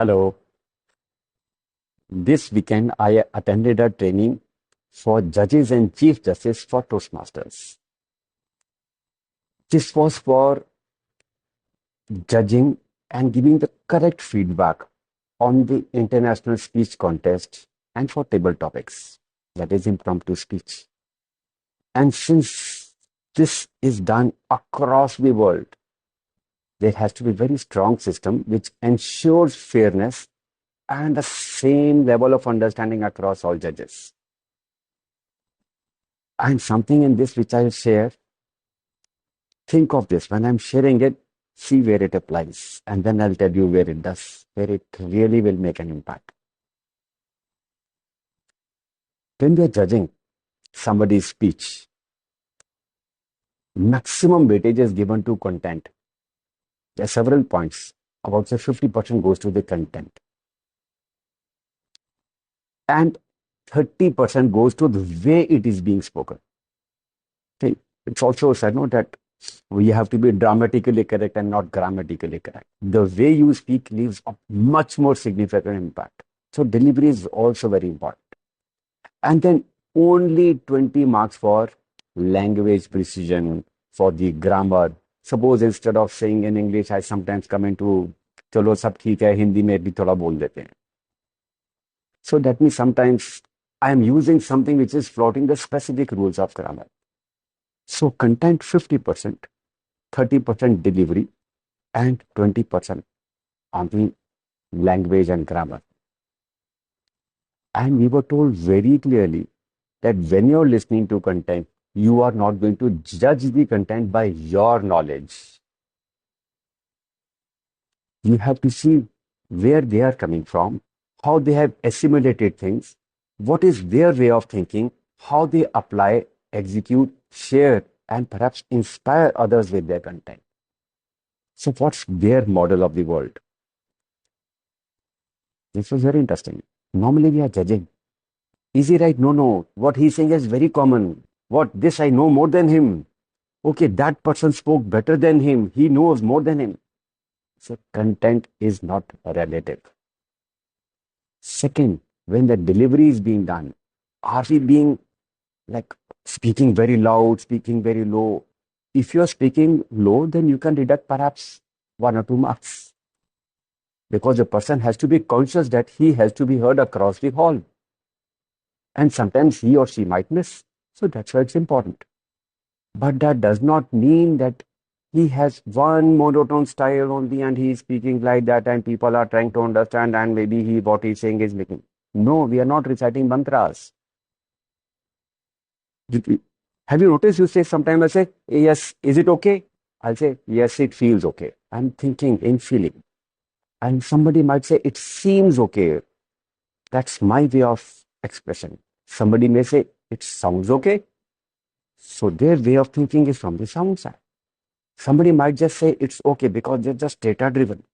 Hello. This weekend, I attended a training for judges and chief justice for Toastmasters. This was for judging and giving the correct feedback on the international speech contest and for table topics, that is impromptu speech. And since this is done across the world, there has to be a very strong system which ensures fairness and the same level of understanding across all judges. And something in this which I'll share, think of this when I'm sharing it, see where it applies, and then I'll tell you where it does, where it really will make an impact. When we are judging somebody's speech, maximum weightage is given to content. There are several points. About say 50% goes to the content. And 30% goes to the way it is being spoken. Okay. It's also said no, that we have to be dramatically correct and not grammatically correct. The way you speak leaves a much more significant impact. So delivery is also very important. And then only 20 marks for language precision, for the grammar. Suppose instead of saying in English, I sometimes come into चलो सब ठीक है हिंदी में भी थोड़ा बोल देते हैं. So that means sometimes I am using something which is flouting the specific rules of grammar. So content 50%, 30% delivery, and 20% on the language and grammar. And we were told very clearly that when you're listening to content, you are not going to judge the content by your knowledge. You have to see where they are coming from, how they have assimilated things, what is their way of thinking, how they apply, execute, share, and perhaps inspire others with their content. So what's their model of the world? This was very interesting. Normally we are judging. Is he right? No, no. What he's saying is very common. What this I know more than him. Okay, that person spoke better than him. He knows more than him. So content is not relative. Second, when the delivery is being done, are we being like speaking very loud, speaking very low? If you're speaking low, then you can deduct perhaps 1 or 2 marks. Because the person has to be conscious that he has to be heard across the hall. And sometimes he or she might miss. So that's why it's important. But that does not mean that he has one monotone style only and he is speaking like that and people are trying to understand and maybe what he's saying is making. No, we are not reciting mantras. Have you noticed you say sometimes I say, yes, is it okay? I'll say, yes, it feels okay. I'm thinking in feeling. And somebody might say, it seems okay. That's my way of expression. Somebody may say, it sounds okay. So their way of thinking is from the sound side. Somebody might just say it's okay because they're just data driven.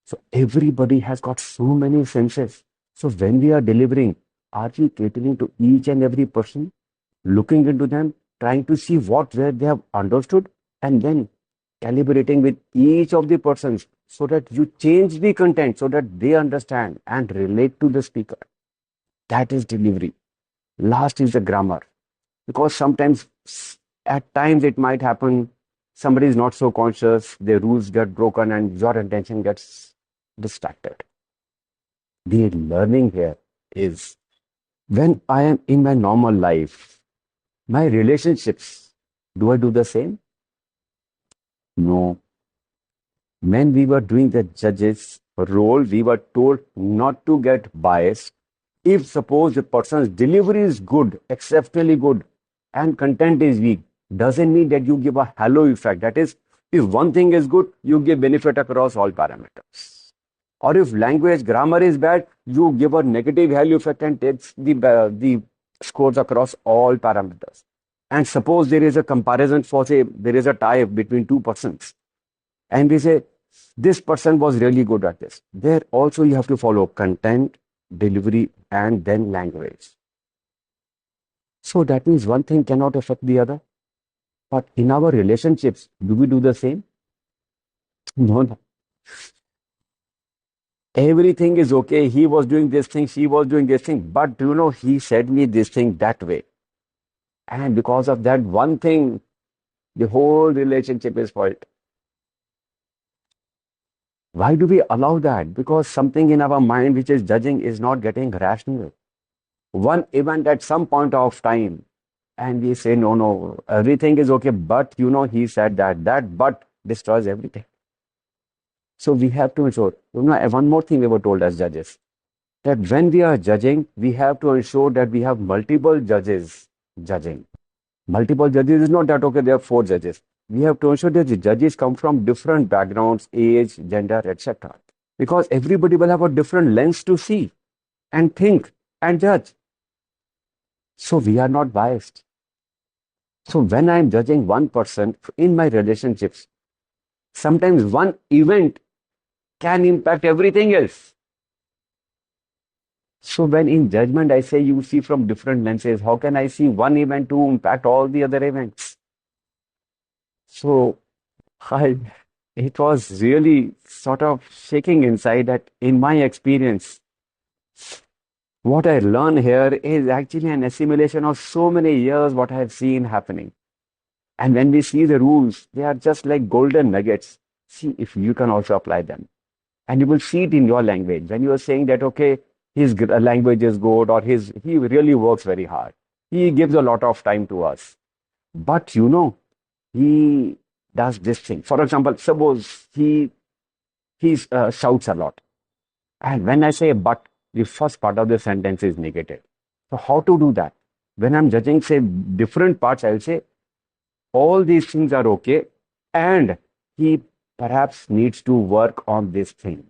So everybody has got so many senses. So when we are delivering, are we catering to each and every person, looking into them, trying to see where they have understood, and then calibrating with each of the persons so that you change the content so that they understand and relate to the speaker. That is delivery. Last is the grammar. Because sometimes, at times it might happen, somebody is not so conscious, their rules get broken and your attention gets distracted. The learning here is when I am in my normal life, my relationships, do I do the same? No. When we were doing the judge's role, we were told not to get biased. If suppose the person's delivery is good, exceptionally good, and content is weak, doesn't mean that you give a halo effect. That is, if one thing is good, you give benefit across all parameters. Or if language grammar is bad, you give a negative halo effect and takes the scores across all parameters. And suppose there is a comparison for say there is a tie between two persons, and we say this person was really good at this. There also you have to follow content, delivery, and then language. So that means one thing cannot affect the other. But in our relationships, do we do the same? No, no. Everything is okay. He was doing this thing, she was doing this thing, but he said me this thing that way. And because of that one thing, the whole relationship is spoiled. Why do we allow that? Because something in our mind which is judging is not getting rational. One event at some point of time, and we say, no, no, everything is okay, but he said that. That but destroys everything. So we have to ensure, one more thing we were told as judges, that when we are judging, we have to ensure that we have multiple judges judging. Multiple judges is not that, okay, there are four judges. We have to ensure that the judges come from different backgrounds, age, gender, etc. Because everybody will have a different lens to see and think and judge. So we are not biased. So when I'm judging one person in my relationships, sometimes one event can impact everything else. So when in judgment I say you see from different lenses, how can I see one event to impact all the other events? So I, it was really sort of shaking inside that in my experience, what I learned here is actually an assimilation of so many years what I have seen happening. And when we see the rules, they are just like golden nuggets. See if you can also apply them. And you will see it in your language. When you are saying that, okay, his language is good or he really works very hard. He gives a lot of time to us. But he does this thing. For example, suppose he shouts a lot. And when I say but, the first part of the sentence is negative. So how to do that? When I'm judging, say, different parts, I'll say, all these things are okay. And he perhaps needs to work on this thing.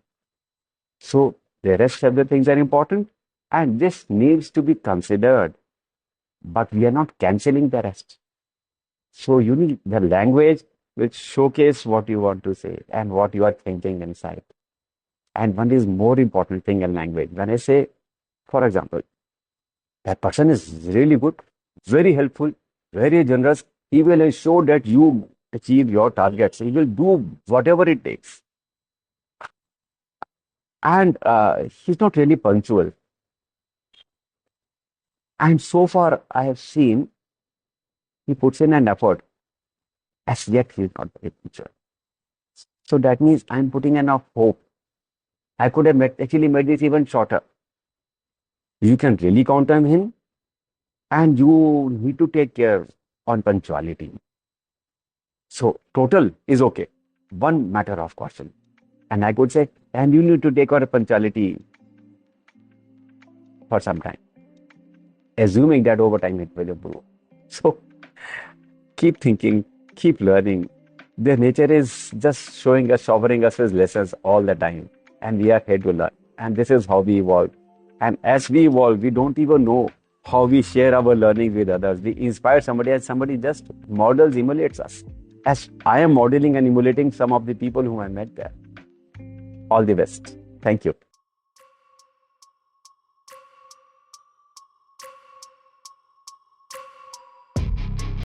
So the rest of the things are important. And this needs to be considered. But we are not canceling the rest. So you need the language which showcase what you want to say and what you are thinking inside. And one is more important thing in language. When I say, for example, that person is really good, very helpful, very generous, he will ensure that you achieve your targets. He will do whatever it takes. And he's not really punctual. And so far, I have seen he puts in an effort. As yet, he's not very punctual. So that means I'm putting enough hope. I could have actually made this even shorter. You can really count on him, and you need to take care on punctuality. So total is okay. One matter of caution. And I could say, and you need to take out a punctuality for some time, assuming that over time it will improve. So keep thinking, keep learning. Their nature is just showering us with lessons all the time. And we are here to learn. And this is how we evolve. And as we evolve, we don't even know how we share our learning with others. We inspire somebody and somebody just models, emulates us. As I am modeling and emulating some of the people whom I met there. All the best. Thank you.